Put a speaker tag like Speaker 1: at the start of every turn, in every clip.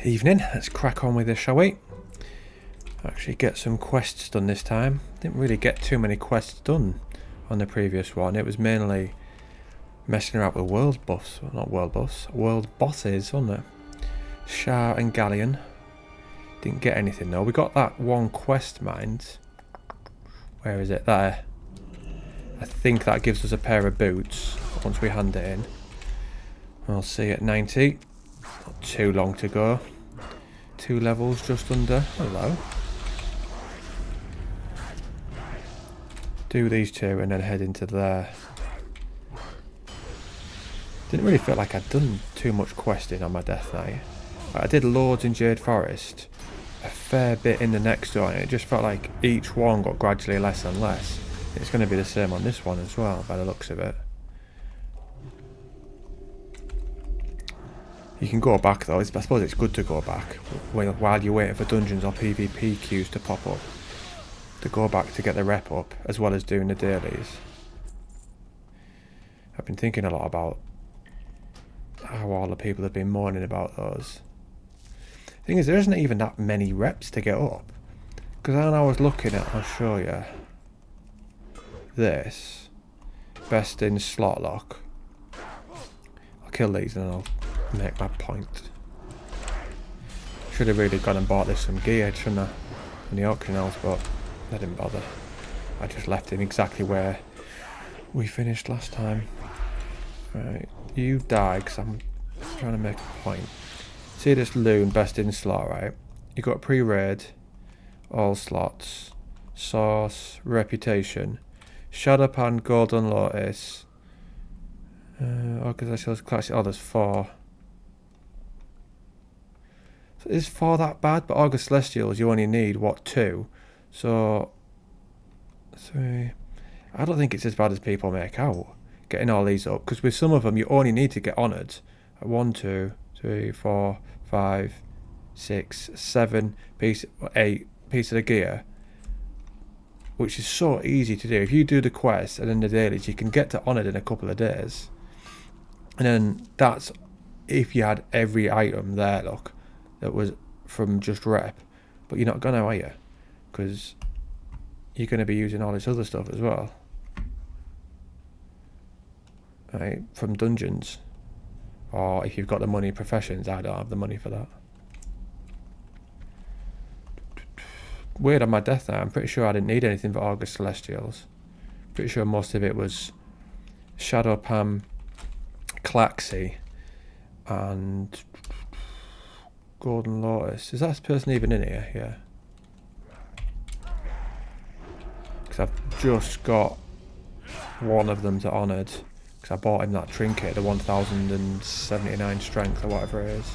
Speaker 1: Evening, let's crack on with this, shall we? Actually get some quests done this time. Didn't really get too many quests done on the previous one. It was mainly messing around with world buffs, well, not world buffs, world bosses, wasn't it? Shah and Galleon. Didn't get anything though. We got that one quest mined. Where is it? There. I think that gives us a pair of boots once we hand it in. We'll see at 90. Not too long to go. 2 levels just under. Hello. Do these 2 and then head into there. Didn't really feel like I'd done too much questing on my death night. I did loads in Jade Forest, a fair bit in the next one, and it just felt like each one got gradually less and less. It's going to be the same on this one as well, by the looks of it. You can go back though. I suppose it's good to go back while you're waiting for dungeons or PvP queues to pop up. To go back to get the rep up, as well as doing the dailies. I've been thinking a lot about how all the people have been moaning about those. The thing is, there isn't even that many reps to get up. Because when I was looking at, I'll show you. This. Best in slot lock. I'll kill these and I'll make my point. Should have really gone and bought this some gear, shouldn't I? From the auction house, but I didn't bother. I just left him exactly where we finished last time. Right, you die because I'm trying to make a point. See this loon, best in slot, right? You got pre-raid, all slots, source, reputation, Shadowpan, Golden Lotus, Organizational Classic. Oh, there's 4. So is 4 that bad? But August Celestials, you only need, what, 2? So, 3. I don't think it's as bad as people make out, getting all these up. Because with some of them, you only need to get honoured. 1, 2, 3, 4, 5, 6, 7, 8 pieces of gear. Which is so easy to do. If you do the quests and then the dailies, you can get to honoured in a couple of days. And then that's if you had every item there, look, that was from just rep. But you're not going to, are you? Because you're going to be using all this other stuff as well. Right, from dungeons. Or if you've got the money, professions. I don't have the money for that. Weird on my death now. I'm pretty sure I didn't need anything for August Celestials. Pretty sure most of it was Shadowpan, Claxy, and Golden Lotus. Is that person even in here? Yeah. Because I've just got one of them to honoured. Because I bought him that trinket, the 1079 strength or whatever it is.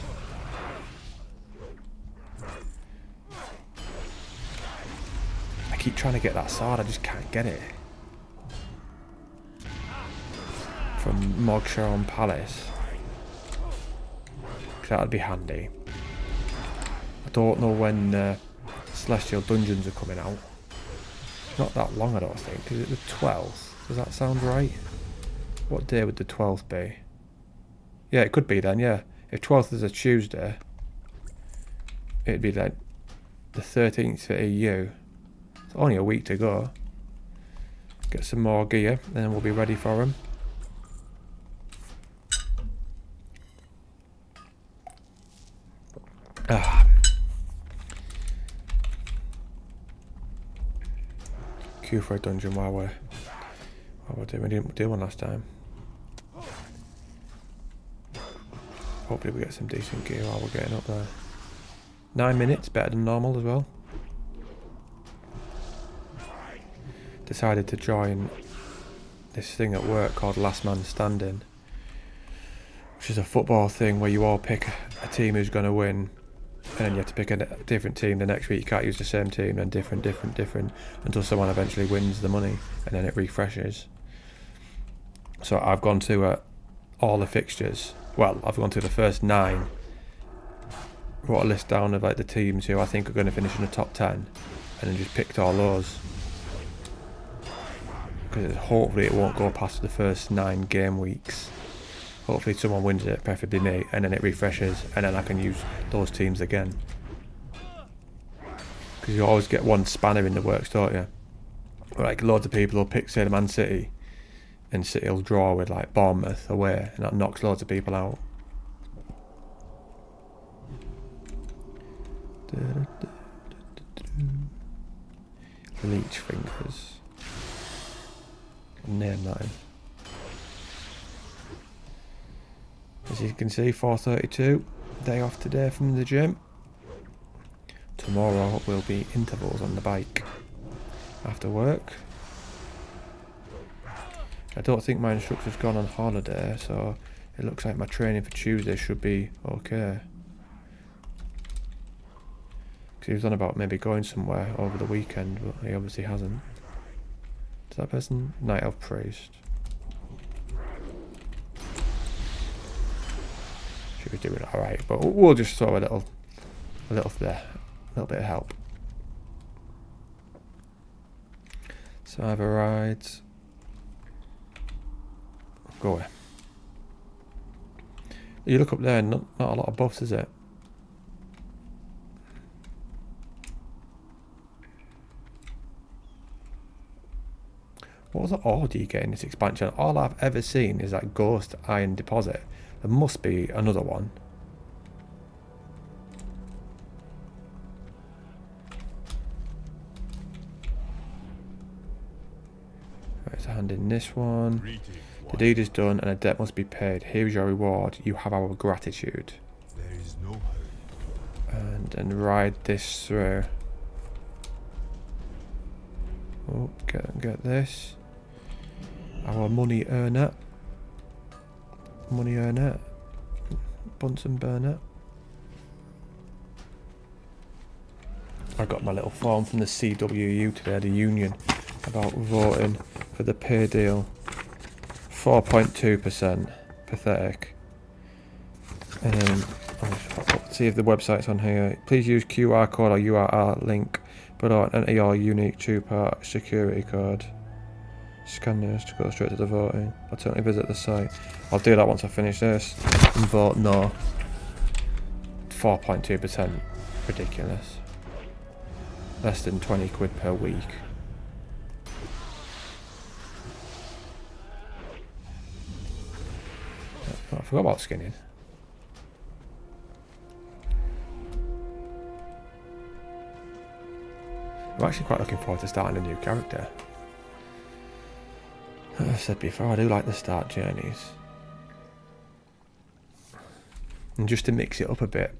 Speaker 1: I keep trying to get that sword, I just can't get it. From Mogsharon Palace. Because that would be handy. I don't know when Celestial Dungeons are coming out. Not that long, I don't think. Is it the 12th? Does that sound right? What day would the 12th be? Yeah, it could be then, yeah. If 12th is a Tuesday, it'd be like the 13th for EU. It's only a week to go. Get some more gear, and then we'll be ready for him. Queue for a dungeon while we're doing. We didn't do one last time. Hopefully we get some decent gear while we're getting up there. 9 minutes, better than normal as well. Decided to join this thing at work called Last Man Standing, which is a football thing where you all pick a team who's going to win, and then you have to pick a different team the next week. You can't use the same team, and different until someone eventually wins the money, and then it refreshes. So I've gone to all the fixtures. Well, I've gone to the first 9. Wrote a list down of like the teams who I think are going to finish in the top 10, and then just picked all those. Because hopefully it won't go past the first 9 game weeks. Hopefully someone wins it, preferably me, and then it refreshes, and then I can use those teams again. Because you always get one spanner in the works, don't you? Like loads of people will pick, say, Man City, and City will draw with like Bournemouth away, and that knocks loads of people out. Leech fingers. Name that in. As you can see, 4:32. Day off today from the gym. Tomorrow will be intervals on the bike after work. I don't think my instructor's gone on holiday, so it looks like my training for Tuesday should be okay. Because he was on about maybe going somewhere over the weekend, but he obviously hasn't. Is that person? Night Elf Priest. She was doing alright, but we'll just throw a little there. A little bit of help. Survivor rides. Go away. You look up there, and not a lot of buffs, is it? What was ore do you get in this expansion? All I've ever seen is that ghost iron deposit. There must be another one. Right, so hand in this one. The deed is done and a debt must be paid. Here is your reward. You have our gratitude.
Speaker 2: There is no hope.
Speaker 1: And ride this through. Oh, get this. Our money earner. Money earner. Bunsen burner. I got my little form from the CWU today, the union, about voting for the pay deal. 4.2%. Pathetic. Let's see if the website's on here. Please use QR code or URL link, but don't enter your unique two-part security code. Scan this to go straight to the voting. Alternatively, visit the site. I'll do that once I finish this and vote no. 4.2%. Ridiculous. Less than 20 quid per week. Oh, I forgot about skinning. I'm actually quite looking forward to starting a new character. As I've said before, I do like the start journeys. And just to mix it up a bit,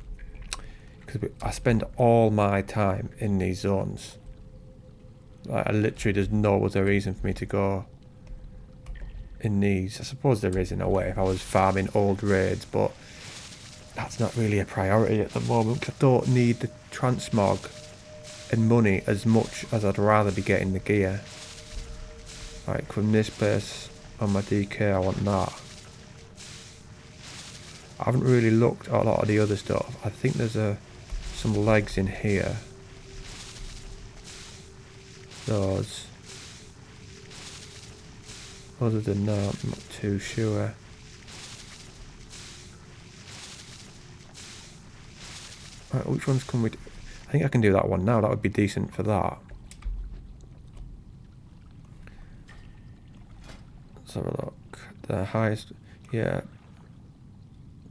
Speaker 1: because I spend all my time in these zones. Like, I literally, there's no other reason for me to go in these. I suppose there is in a way if I was farming old raids, but that's not really a priority at the moment because I don't need the transmog and money as much as I'd rather be getting the gear. Like from this place on my DK, I want that. I haven't really looked at a lot of the other stuff. I think there's some legs in here. Those. Other than that, I'm not too sure. Right, which ones can we do? I think I can do that one now. That would be decent for that. Let's have a look. The highest, yeah.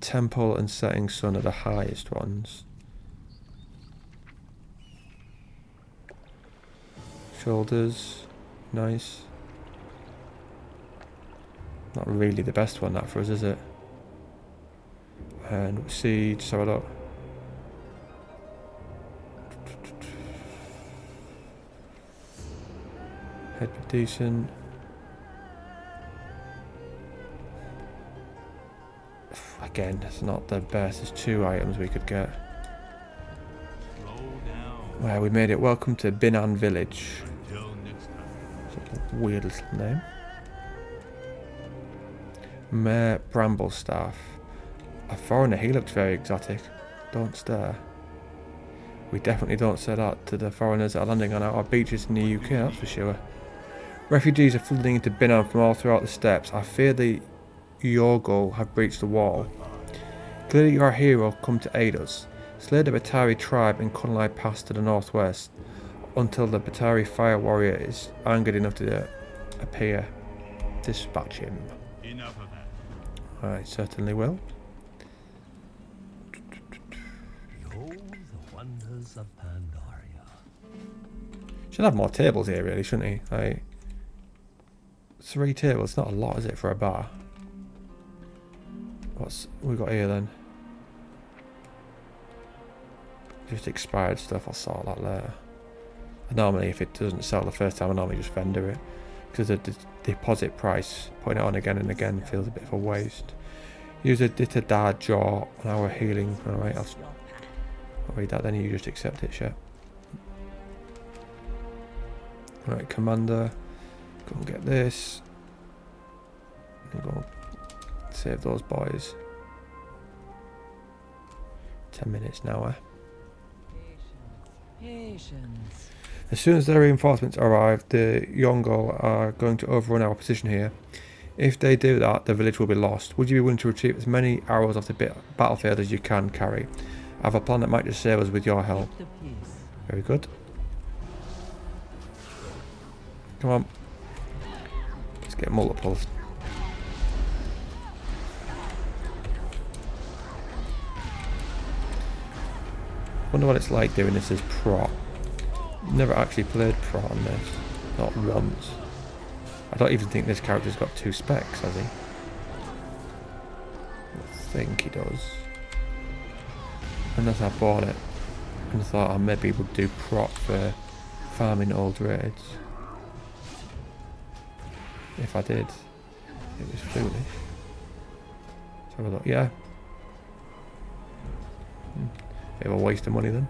Speaker 1: Temple and Setting Sun are the highest ones. Shoulders, nice. Not really the best one that for us, is it? And see, just have a look. Head be decent. Again, it's not the best. There's 2 items we could get. Well, we made it. Welcome to Binan Village. It's a weird little name. Mayor Bramblestaff. A foreigner, he looks very exotic. Don't stare. We definitely don't say that to the foreigners that are landing on our beaches in the UK, that's for sure. Refugees are flooding into Binan from all throughout the steppes. I fear the Yorgul have breached the wall. Clearly your hero come to aid us. Slay the Batari tribe in Kunlai Pass to the northwest until the Batari fire warrior is angered enough to appear. Dispatch him.
Speaker 2: Enough of that.
Speaker 1: I certainly will.
Speaker 3: Behold the wonders of Pandaria.
Speaker 1: Should have more tables here, really, shouldn't he? Like, 3 tables, not a lot, is it, for a bar? What's we got here then? Just expired stuff. I'll sort that later. And normally, if it doesn't sell the first time, I normally just vendor it because the deposit price, putting it on again and again, feels a bit of a waste. Use a Ditadar jaw on our healing. All right, I'll read that. Then you just accept it, shit. All right, Commander, go and get this. And go save those boys. 10 minutes now, eh?
Speaker 4: Patience.
Speaker 1: As soon as their reinforcements arrive, the Yongol are going to overrun our position here. If they do that, the village will be lost. Would you be willing to retrieve as many arrows off the battlefield as you can carry? I have a plan that might just save us with your help.
Speaker 4: Keep the peace.
Speaker 1: Very good. Come on. Let's get multiples. Wonder what it's like doing this as prot. Never actually played prot on this. Not once. I don't even think this character's got 2 specs, has he? I think he does. Unless I bought it and thought I maybe would do prot for farming old raids. If I did, it was foolish. Let's have a look. Yeah. Bit of a waste of money then.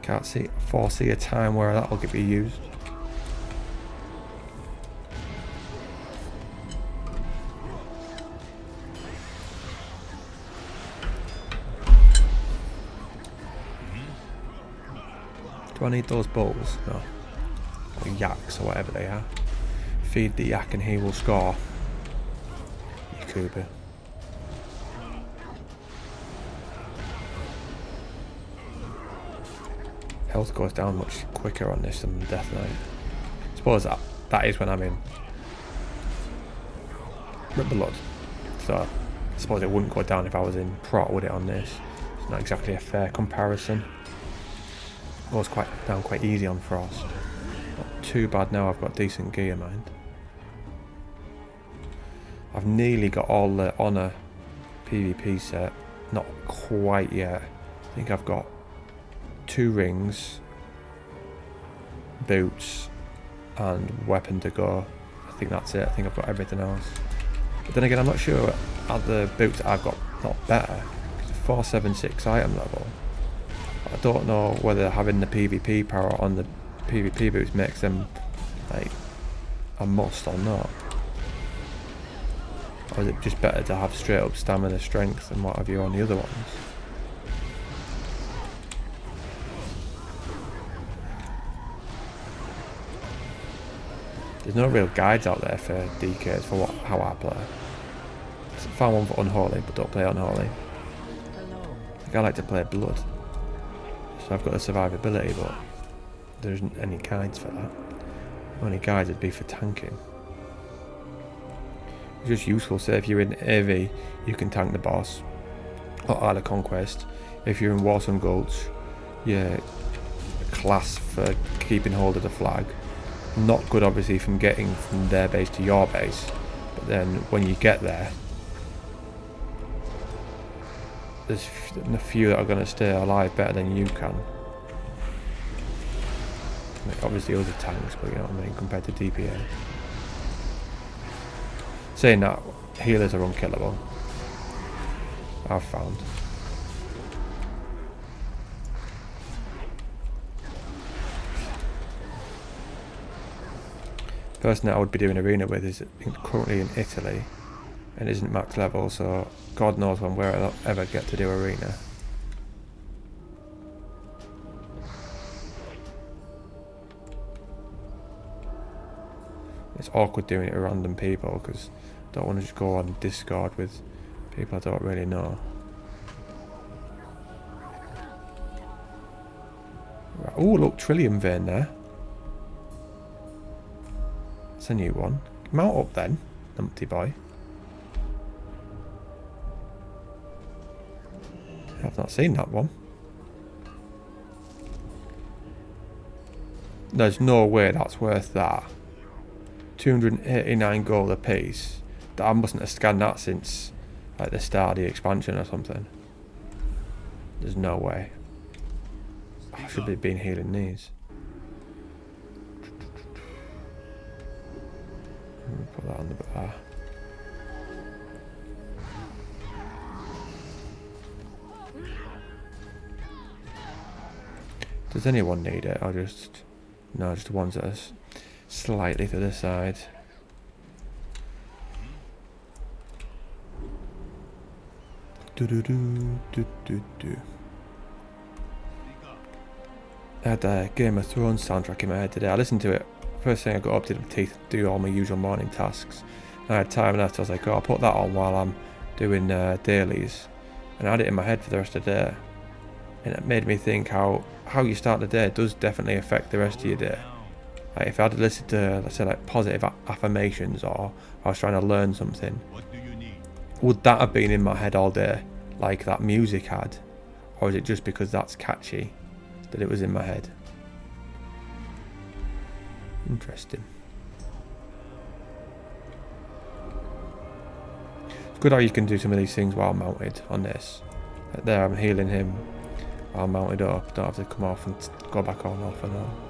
Speaker 1: Can't foresee a time where that'll be used. Do I need those bowls? No. Or yaks or whatever they are. Feed the yak and he will score. Yakuba. Health goes down much quicker on this than Death Knight. I suppose that is when I'm in blood. So I suppose it wouldn't go down if I was in prot, would it, on this? It's not exactly a fair comparison. It goes down quite easy on Frost. Not too bad now, I've got decent gear, mind. I've nearly got all the Honour PvP set. Not quite yet. I think I've got 2 rings, boots, and weapon to go. I think that's it. I think I've got everything else. But then again, I'm not sure are the boots that I've got not better. It's a 476 item level. I don't know whether having the PvP power on the PvP boots makes them like a must or not. Or is it just better to have straight up stamina, strength, and what have you on the other ones? There's no real guides out there for DKs for how I play. I found one for Unholy, but don't play Unholy.
Speaker 4: Hello.
Speaker 1: I like to play Blood. So I've got the survivability, but there isn't any guides for that. Only guides would be for tanking. It's just useful, say if you're in AV, you can tank the boss. Or Isle of Conquest. If you're in Warsome Gulch, your class for keeping hold of the flag. Not good obviously from getting from their base to your base, but then when you get there, there's a few that are going to stay alive better than you can. I mean, obviously other tanks, but you know what I mean, compared to DPA. Saying that, healers are unkillable, I've found. The person that I would be doing arena with is currently in Italy and isn't max level, so God knows when we'll ever get to do arena. It's awkward doing it with random people because I don't want to just go on Discord with people I don't really know. Right. Oh, look, Trillium Vein there. It's a new one. Mount up then, numpty boy. I've not seen that one. There's no way that's worth that. 289 gold a piece. I mustn't have scanned that since like the start of the expansion or something. There's no way. I should have been healing these. Put that on the bar. Does anyone need it? Or just... No, just the ones that are slightly to the side. I had a Game of Thrones soundtrack in my head today. I listened to it. First thing I got up, did my teeth, do all my usual morning tasks. And I had time left, so I was like, oh, I'll put that on while I'm doing dailies. And I had it in my head for the rest of the day. And it made me think how you start the day does definitely affect the rest of your day. Like if I had listened to, let's say, like positive affirmations, or I was trying to learn something, would that have been in my head all day, like that music had? Or is it just because that's catchy that it was in my head? Interesting. It's good how you can do some of these things while mounted on this. Like there, I'm healing him while mounted up. Don't have to come off and go back on, off and on.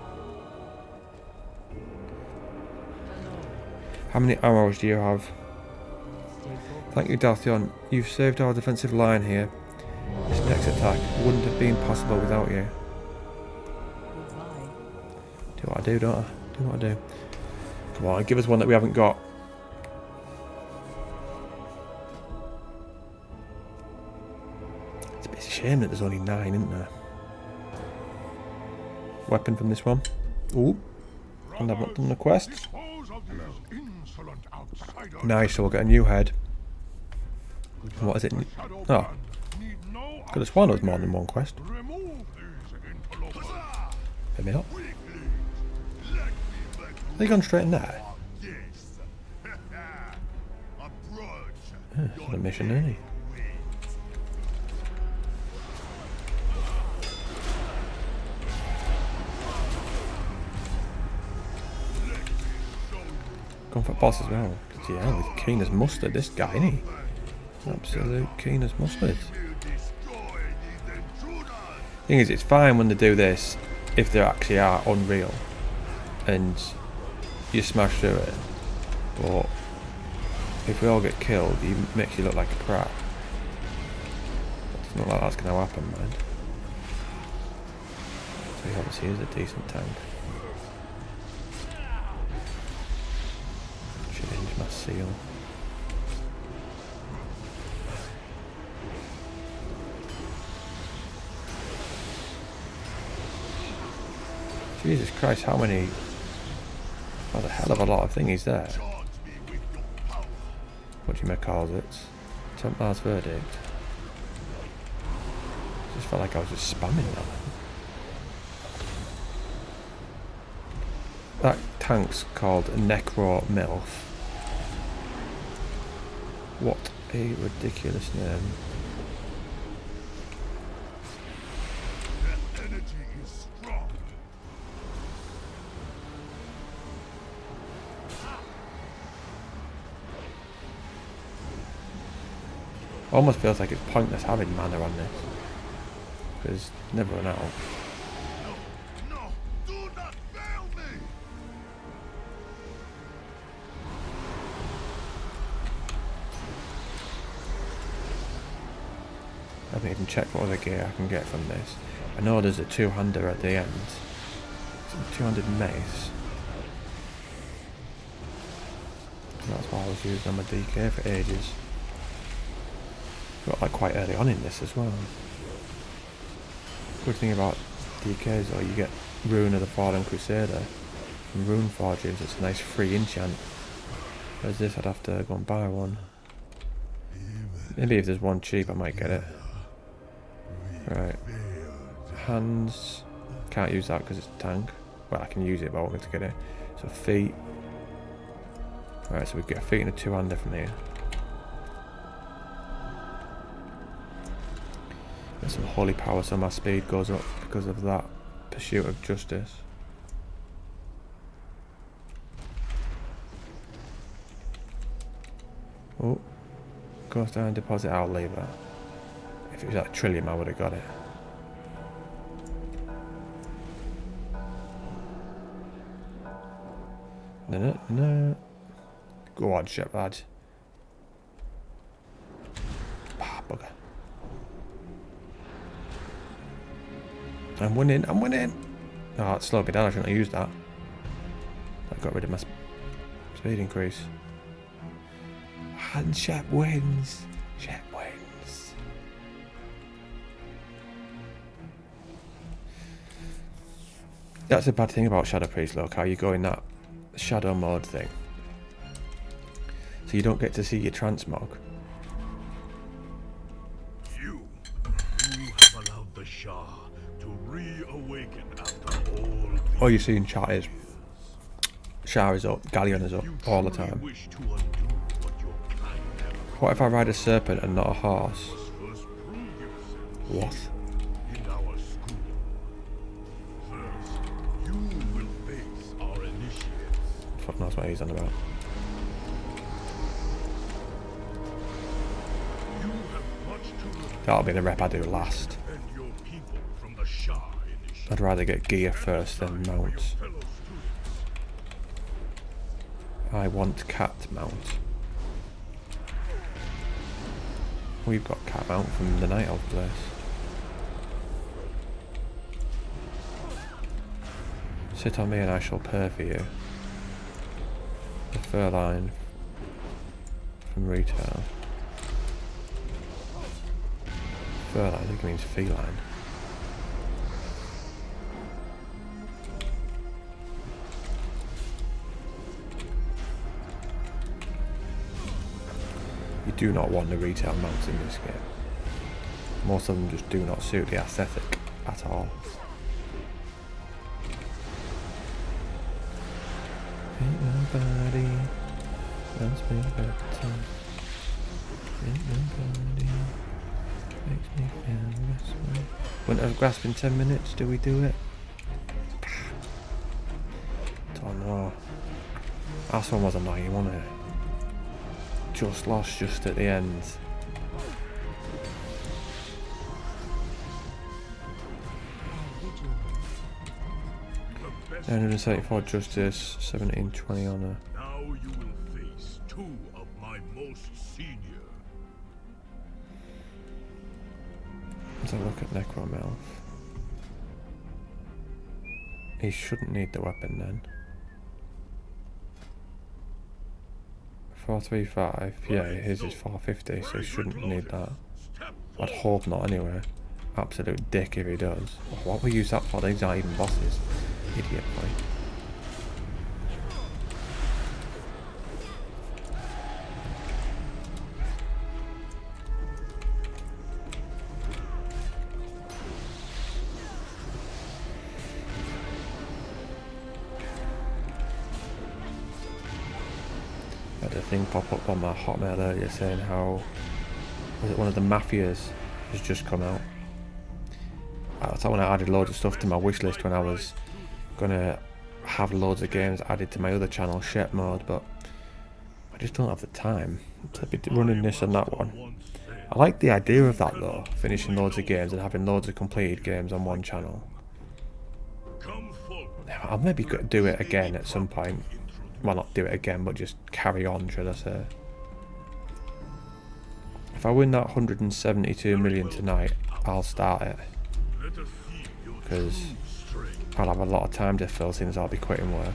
Speaker 1: How many arrows do you have? Thank you, Daltheon. You've saved our defensive line here. This next attack wouldn't have been possible without you. Do what I do, don't I? Do what I do. Come on, give us one that we haven't got. It's a bit of a shame that there's only 9, isn't there? Weapon from this one. Ooh. And I've not done the quest. Nice, so we'll get a new head. And what is it? Oh. Could have sworn there was more than one quest. Maybe not. Are they gone straight in there? Yeah, it's not a mission, isn't he? Gone for boss as well. Yeah, he's keen as mustard, this guy, isn't he? Absolute keen as mustard. Thing is, it's fine when they do this if they actually are unreal and you smash through it, but if we all get killed, he makes you look like a crap. It's not like that's going to happen, man. So he obviously is a decent tank. Should hinge my seal. Jesus Christ, how many... That's a hell of a lot of thingies there. What do you make calls it? Templar's Verdict. Just felt like I was just spamming that. That tank's called Necro Milf. What a ridiculous name. Almost feels like it's pointless having mana on this, because never run out.
Speaker 2: No, do not fail me.
Speaker 1: I haven't even checked what other gear I can get from this. I know there's a two-hander at the end. It's a 200 mace. And that's why I was using on my DK for ages. Got like quite early on in this as well. Good thing about DKs though, you get Rune of the Fallen Crusader from rune forges. It's a nice free enchant. Whereas this, I'd have to go and buy one. Maybe if there's one cheap, I might get it. Right. Hands. Can't use that because it's a tank. Well, I can use it, but I won't get to get it. So feet. Right, so we get a feet and a two-hander from here. Get some holy power, so my speed goes up because of that pursuit of justice. Oh, goes down deposit. I'll leave that. If it was at Trillium, I would have got it. No. Go on, Shepherd. Ah, bugger. I'm winning. Oh, it slowed me down. I shouldn't have used that. That got rid of my speed increase. And Shep wins. Shep wins. That's a bad thing about Shadow Priest, look, how you go in that shadow mode thing. So you don't get to see your transmog.
Speaker 2: You have allowed the Shah to reawaken after all
Speaker 1: All you see in chat is Shah is up, Galleon is up all the time.
Speaker 2: wish to undo what your kind never
Speaker 1: What if I ride a serpent and not a horse?
Speaker 2: first prove yourself
Speaker 1: What?
Speaker 2: in our school. First, you will face our initiates.
Speaker 1: Fuck knows what he's on about.
Speaker 2: You have much to learn,
Speaker 1: That'll be the rep I do last.
Speaker 2: and your people from the Shah initiative.
Speaker 1: I'd rather get gear first than mounts.
Speaker 2: Fellow students,
Speaker 1: I want cat mount. We've got cat mount from the Night Elf place. Sit on me and I shall purr for you. The fur line from retail. Fur line, I think it means feline. You do not want the retail mounts in this game. Most of them just do not suit the aesthetic at all. Ain't nobody loves me better. Ain't nobody makes me feel restless. Winter's Grasp in 10 minutes, do we do it? Don't know. Last one was annoying, wasn't it? Just lost just at the end. 974 justice, 1720 honor.
Speaker 2: now you will face two of my most senior.
Speaker 1: Let's have a look at Necromelf. He shouldn't need the weapon then. 435, yeah, his is 450, so he shouldn't need that. I'd hope not anyway. Absolute dick if he does. What we use that for? These aren't even bosses. Idiot boy. I had a thing pop up on my Hotmail earlier saying how was it one of the Mafias has just come out. That's when I added loads of stuff to my wish list when I was gonna have loads of games added to my other channel, Shep Mode, but I just don't have the time to be running this and that one. I like the idea of that though, finishing loads of games and having loads of completed games on one channel. I'll maybe do it again at some point. Well, not do it again, but just carry on, should I say. If I win that 172 million tonight, I'll start it. Because I'll have a lot of time to fill since I'll be quitting work.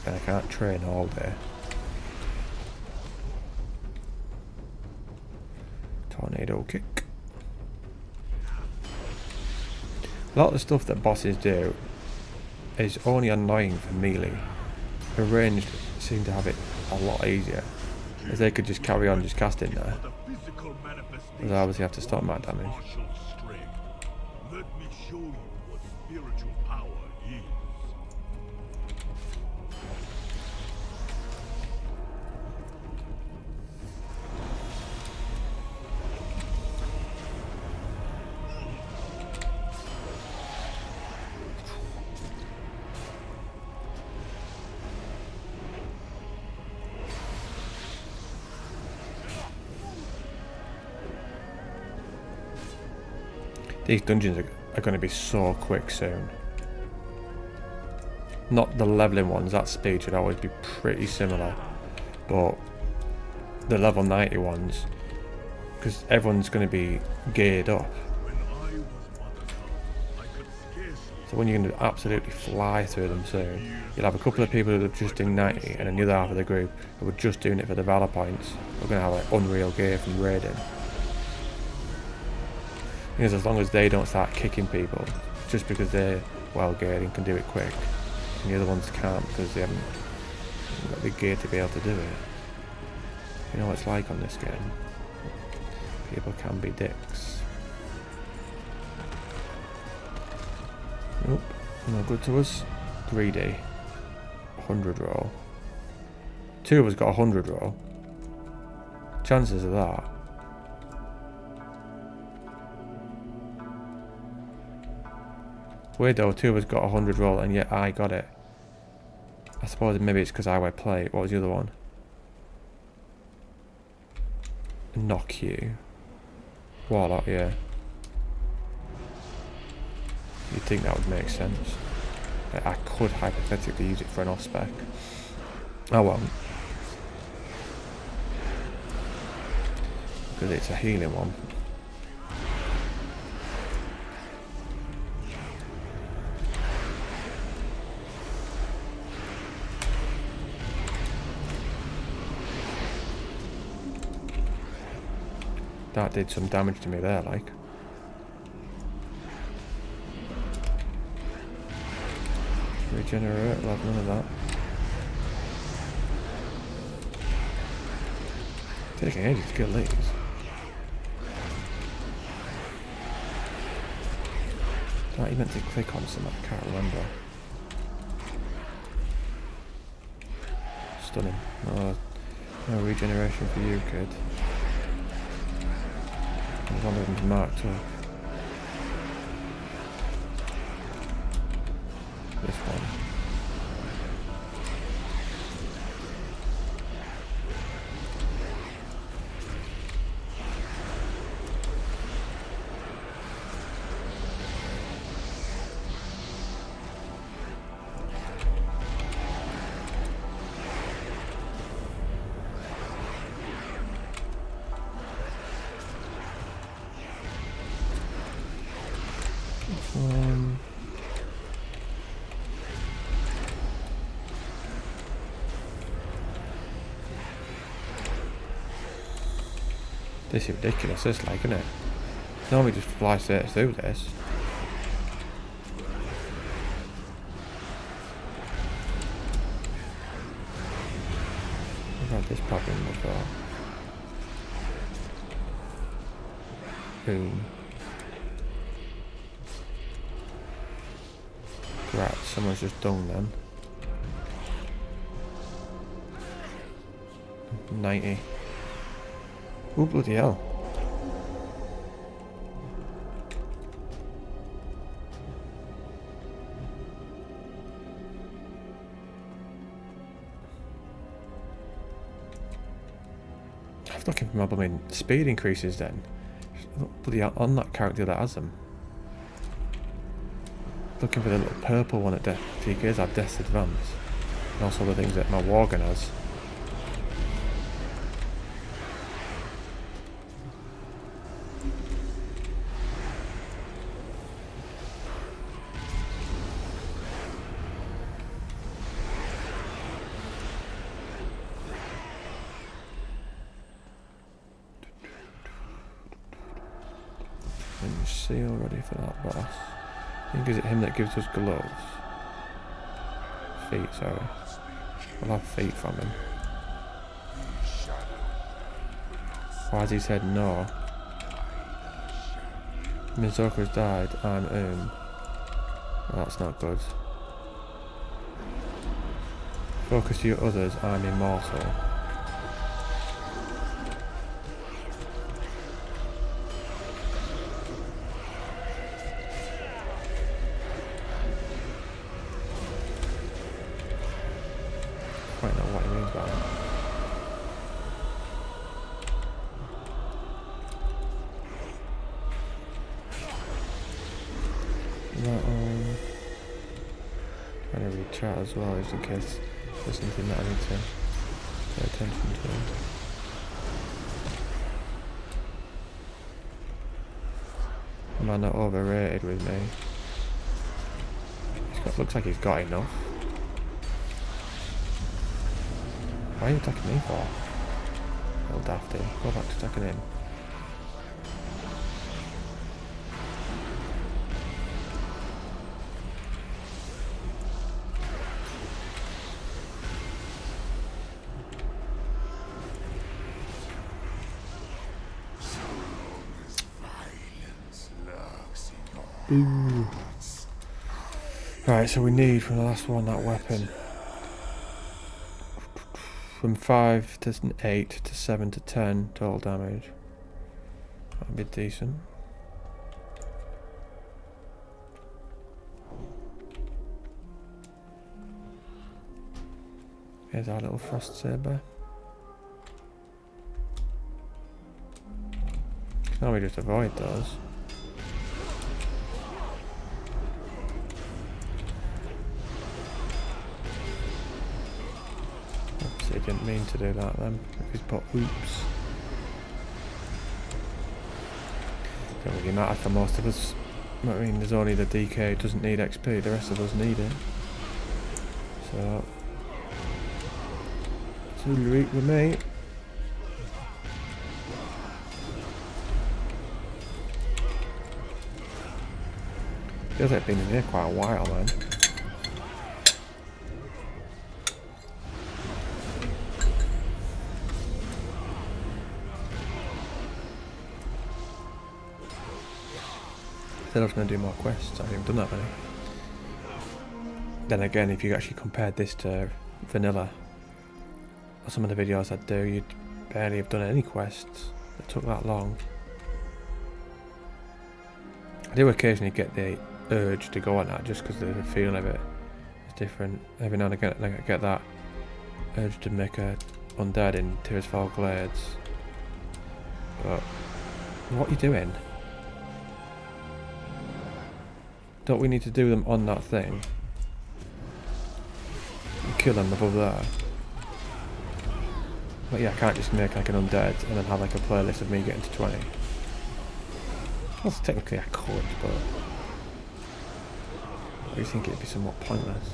Speaker 1: And I can't train all day. Tornado kick. A lot of the stuff that bosses do is only annoying for melee. The ranged seem to have it a lot easier, as they could just carry on just casting there. Because I obviously have to stop my damage.
Speaker 2: Let me show you what spiritual power is.
Speaker 1: These dungeons are going to be so quick soon. Not the leveling ones, that speed should always be pretty similar. But the level 90 ones, because everyone's going to be geared up. So when you're going to absolutely fly through them soon, you'll have a couple of people who are just doing 90 and another half of the group who are just doing it for the Valor points. We're going to have like unreal gear from raiding. Because as long as they don't start kicking people, just because they're well geared and can do it quick, and the other ones can't because they haven't got the gear to be able to do it. You know what it's like on this game. People can be dicks. Nope, no good to us. Greedy. 100 roll. Two of us got 100 roll. Chances of that. Weird though, two of us got 100 roll and yet I got it. I suppose maybe it's because I wear plate. What was the other one? Knock you. Warlock, yeah. You'd think that would make sense. I could hypothetically use it for an off spec. I won't. Because it's a healing one. That did some damage to me there, like. Regenerate, I'll have none of that. Taking ages to kill these. That you meant to click on something, I can't remember. Stunning. Oh, no regeneration for you, kid. One of them's marked up. This one. This is ridiculous, this like, isn't it? Normally just fly straight through this. I've had this problem before. Boom. Right, someone's just done them. 90. Oh bloody hell. I was looking for my blooming speed increases then. Bloody hell, on that character that has them. Looking for the little purple one at Death TKs have Death's Advance. And also the things that my Worgen has. seal ready for that boss. I think is it him that gives us gloves? Feet, sorry. We'll have feet from him. Why has he said no? Mizoka's died, I'm well, that's not good. Focus your others, I'm immortal. Quite know what he means by that. Trying to read chat as well, just in case there's something that I need to pay attention to. Am I not overrated with me? Looks like he's got enough. Why are you attacking me for? Little dafty. Go back to attacking him. Ooh. Right, so we need from the last one that weapon. From 5 to 8 to 7 to 10 total damage. That'd be decent. Here's our little frost saber. Now we just avoid those. He didn't mean to do that then, if he's put oops. Don't really matter for most of us. I mean, there's only the DK who doesn't need XP, the rest of us need it. So, too late with me. Feels like I've been in here quite a while, man. Said I was going to do more quests, I haven't even done that many. Then again, if you actually compared this to vanilla, or some of the videos I'd do, you'd barely have done any quests that took that long. I do occasionally get the urge to go on that just because the feel of it is different. Every now and again I get that urge to make a undead in Tears Fall Glades. But what are you doing? Don't we need to do them on that thing? And kill them above there. But yeah, I can't just make like an undead and then have like a playlist of me getting to 20. Well, technically I could, but I do think it'd be somewhat pointless.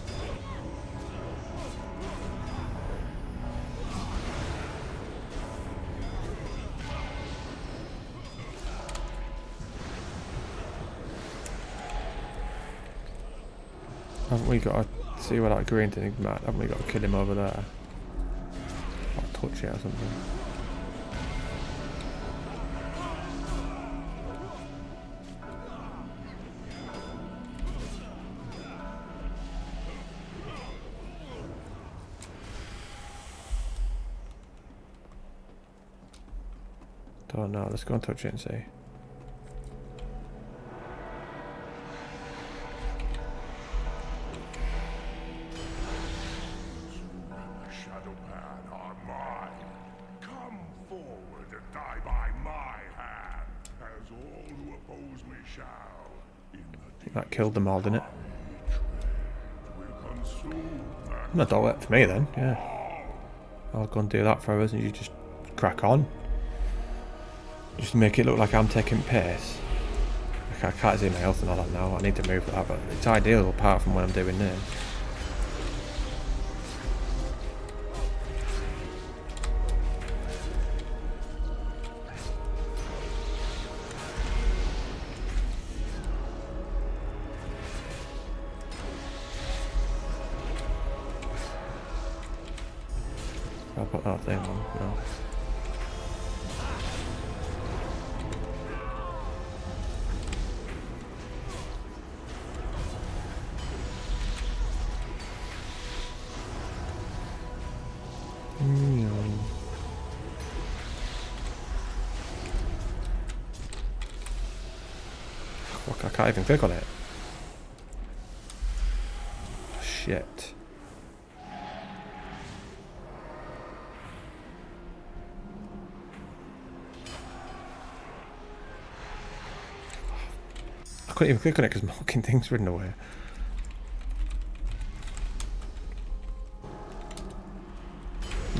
Speaker 1: Haven't we got to see where that green thing's at? Haven't we got to kill him over there? Or touch it or something? Don't know, let's go and touch it and see. That killed them all, didn't it? That don't work for me then, yeah. I'll go and do that for us and you just crack on. Just to make it look like I'm taking pace. I can't see my health and all that now, I need to move that, but it's ideal apart from when I'm doing this. I'll put that thing on. No. Fuck, I can't even click on it. Shit. I couldn't even click on it because my fucking thing's ridden away.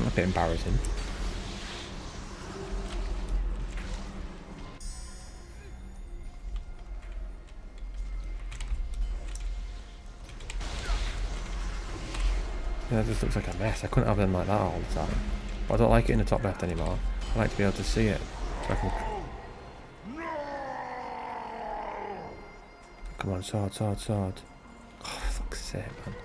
Speaker 1: A bit embarrassing. Yeah, it just looks like a mess. I couldn't have them like that all the time. But I don't like it in the top left anymore. I like to be able to see it. So I can... Come on, sword, sword, sword. Oh, for fuck's sake, man.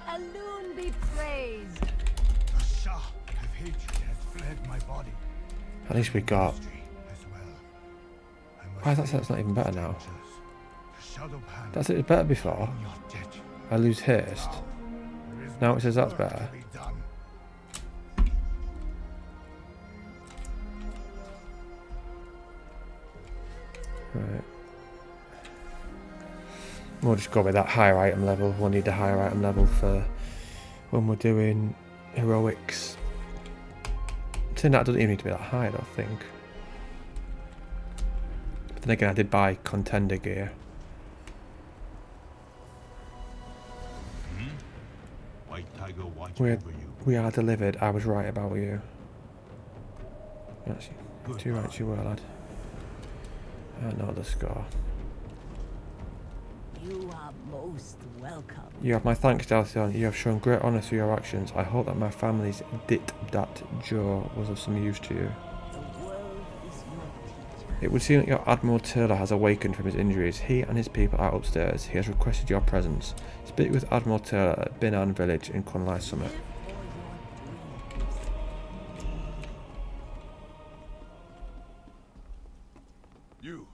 Speaker 4: Alone be praised.
Speaker 2: The Shah of hatred has fled my body.
Speaker 1: At least we got...
Speaker 2: As well.
Speaker 1: Why is that so it's not even better now?
Speaker 2: The shadow hand
Speaker 1: That's it was better before.
Speaker 2: in your debt.
Speaker 1: I lose haste.
Speaker 2: There is
Speaker 1: Now it says that's
Speaker 2: work
Speaker 1: better.
Speaker 2: to be done.
Speaker 1: Right. We'll just go with that higher item level. We'll need a higher item level for when we're doing heroics. Saying that doesn't even need to be that high, I don't think. But then again, I did buy contender gear.
Speaker 2: White Tiger watch
Speaker 1: We're,
Speaker 2: over you.
Speaker 1: we are delivered. I was right about you. Actually, too right you were, lad. I know the score.
Speaker 4: You are most welcome.
Speaker 1: You have my thanks, Daltheon. You have shown great honour through your actions. I hope that my family's dit-dat Joe was of some use to you.
Speaker 4: The world is your teacher.
Speaker 1: It would seem that your Admiral Taylor has awakened from his injuries. He and his people are upstairs. He has requested your presence. Speak with Admiral Taylor at Binan village in Kunlai Summit.
Speaker 2: You,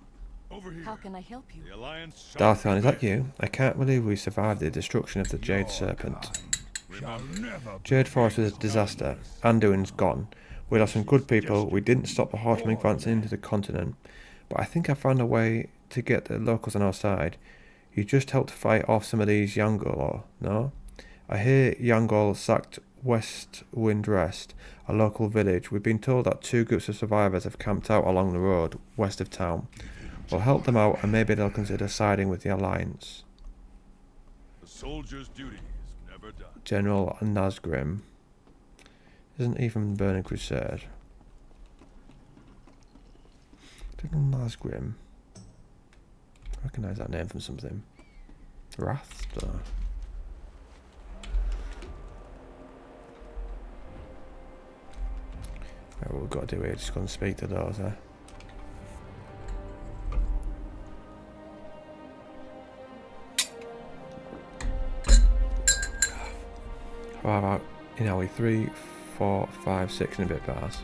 Speaker 2: over here.
Speaker 4: How can I help you?
Speaker 2: The Alliance
Speaker 1: Daltheon, is that you? I can't believe we survived the destruction of the Jade Serpent.
Speaker 2: shall never
Speaker 1: Jade Forest was a disaster. Anduin's gone. We lost some good people. We didn't stop the horsemen advancing into the continent. But I think I found a way to get the locals on our side. You just helped fight off some of these Yangol, or no? I hear Yangol sacked West Wind Rest, a local village. We've been told that 2 groups of survivors have camped out along the road, west of town. We'll help them out and maybe they'll consider siding with the Alliance.
Speaker 2: The soldier's duty is never done.
Speaker 1: General Nazgrim. Isn't even Burning Crusade. General Nazgrim. I recognise that name from something. Wrath? Right, what we've got to do here, just go and speak to those, eh? How about, you know, we 3, 4, 5, 6 and a bit bars.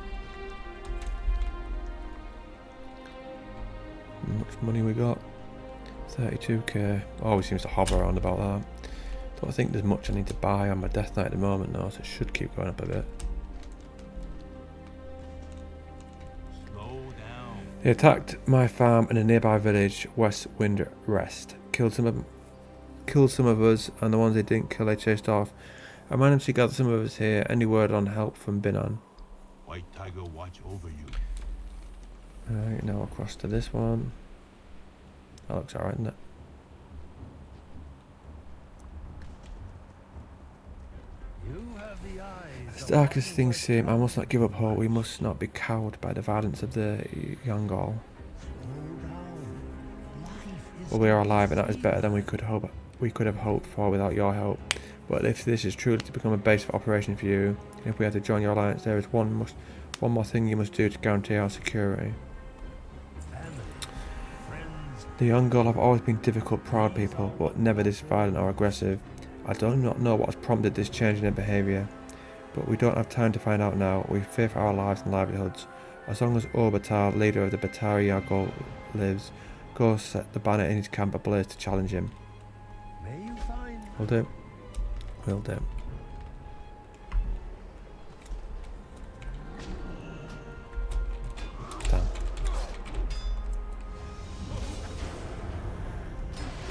Speaker 1: How much money we got? 32k. Always seems to hover around about that. Don't think there's much I need to buy on my Death Knight at the moment though, so it should keep going up a bit.
Speaker 2: Slow down.
Speaker 1: They attacked my farm in a nearby village, West Wind Rest. Killed some of us, and the ones they didn't kill they chased off. I managed to gather some of us here. Any word on help from Binan?
Speaker 2: White Tiger watch over you.
Speaker 1: Right, now across to this one. That looks alright, doesn't it?
Speaker 3: You have the eyes.
Speaker 1: As dark as things seem, I must not give up hope. We must not be cowed by the violence of the Yangol. Well, we are alive, and that is better than we could have hoped for without your help. But if this is truly to become a base of operation for you, if we have to join your alliance, there is one more thing you must do to guarantee our security. The Yangol have always been difficult, proud people, but never this violent or aggressive. I do not know what has prompted this change in their behaviour, but we don't have time to find out now. We fear for our lives and livelihoods. As long as Orbital, leader of the Pandaria lives, go set the banner in his camp ablaze to challenge him.
Speaker 3: May you find
Speaker 1: Will do. Will do. Damn.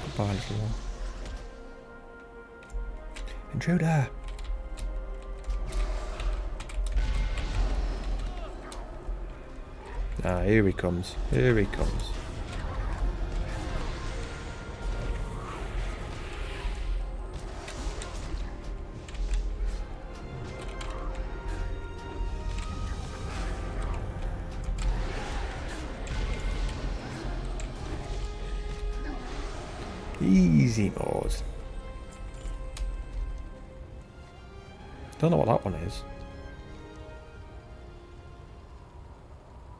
Speaker 1: Goodbye, little one. Intruder! Ah, here he comes. Here he comes. Easy mode. Don't know what that one is.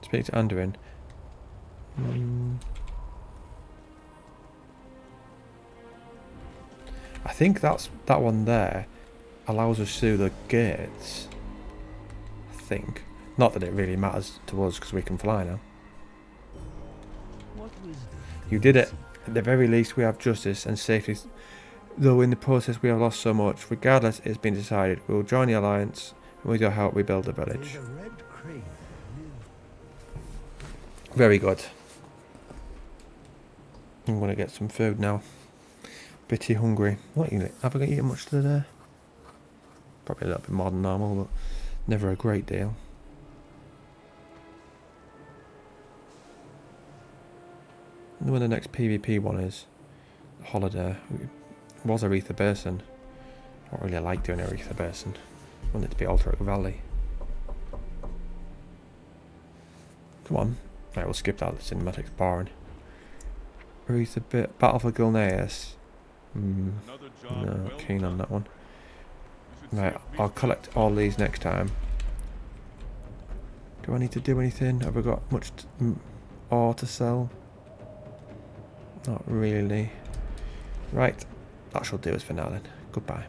Speaker 1: Speak to Anduin. I think that one there allows us through the gates. I think. Not that it really matters to us because we can fly now.
Speaker 3: what wisdom?
Speaker 1: You did it. At the very least we have justice and safety. Though in the process we have lost so much. Regardless, it's been decided. We will join the Alliance and with your help rebuild the village.
Speaker 3: May the red crane live.
Speaker 1: Very good. I'm going to get some food now. Bitty hungry. What you have I eaten much today? Probably a little bit more than normal, but never a great deal. I wonder when the next PvP one is. Holiday. It was Aretha Basin. I don't really like doing Aretha Basin. I want it to be Alterac Valley. Come on. Right, we'll skip that. The cinematic's boring. Aretha Battle for Gilneas. No, keen on that one. Right, I'll collect all these next time. Do I need to do anything? Have I got much ore to sell? Not really. Right, that shall do us for now then. Goodbye.